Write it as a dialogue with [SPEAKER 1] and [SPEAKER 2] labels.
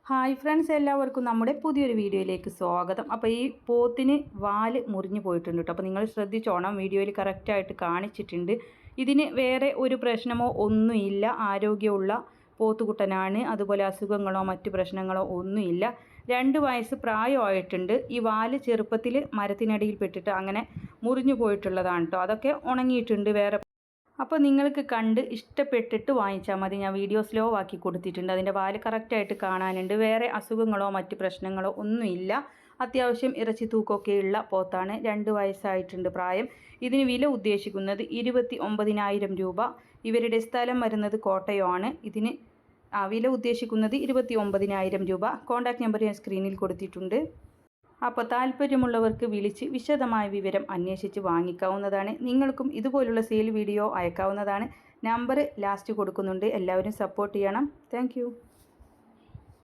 [SPEAKER 1] Hi friends, എല്ലാവർക്കും നമ്മുടെ പുതിയൊരു വീഡിയോയിലേക്ക് സ്വാഗതം. അപ്പോൾ ഈ പോത്തിന് വാല് മുറിഞ്ഞു പോയിട്ടുണ്ട് കേട്ടോ. അപ്പോൾ നിങ്ങൾ ശ്രദ്ധിച്ചോണം, വീഡിയോയിൽ കറക്റ്റായിട്ട് കാണിച്ചിട്ടുണ്ട്. ഇതിന് വേറെ ഒരു പ്രശ്നമോ ഒന്നുമില്ല, ആരോഗ്യമുള്ള പോത്തുകുട്ടനാണ്. അതുപോലെ അസുഖങ്ങളോ മറ്റു പ്രശ്നങ്ങളോ ഒന്നുമില്ല. 2 വയസ്സ് പ്രായമായിട്ടുണ്ട്. ഈ വാല് ചെറുപ്പത്തിൽ മരത്തിനടിയിൽ പെട്ടിട്ട് അങ്ങനെ മുറിഞ്ഞു പോയിട്ടുള്ളതാണ് കേട്ടോ. അതൊക്കെ ഉണങ്ങിയിട്ടുണ്ട്. വേറെ അപ്പോൾ നിങ്ങൾക്ക് കണ്ട് ഇഷ്ടപ്പെട്ടിട്ട് വാങ്ങിച്ചാൽ മതി. ഞാൻ വീഡിയോ സ്ലോ ആക്കി കൊടുത്തിട്ടുണ്ട്. അതിൻ്റെ വാല് കറക്റ്റായിട്ട് കാണാനുണ്ട്. വേറെ അസുഖങ്ങളോ മറ്റ് പ്രശ്നങ്ങളോ ഒന്നുമില്ല. അത്യാവശ്യം ഇറച്ചി തൂക്കമൊക്കെയുള്ള പോത്താണ്. 2 വയസ്സായിട്ടുണ്ട് പ്രായം. ഇതിന് വില ഉദ്ദേശിക്കുന്നത് 29,000 രൂപ. ഇവരുടെ സ്ഥലം വരുന്നത് കോട്ടയമാണ്. ഇതിന് വില ഉദ്ദേശിക്കുന്നത് 29,000 രൂപ. കോൺടാക്റ്റ് നമ്പർ ഞാൻ സ്ക്രീനിൽ കൊടുത്തിട്ടുണ്ട്. അപ്പോൾ താല്പര്യമുള്ളവർക്ക് വിളിച്ച് വിശദമായ വിവരം അന്വേഷിച്ച് വാങ്ങിക്കാവുന്നതാണ്. നിങ്ങൾക്കും ഇതുപോലുള്ള സെയിൽ വീഡിയോ അയക്കാവുന്നതാണ്. നമ്പർ ലാസ്റ്റ് കൊടുക്കുന്നുണ്ട്. എല്ലാവരും സപ്പോർട്ട് ചെയ്യണം. താങ്ക്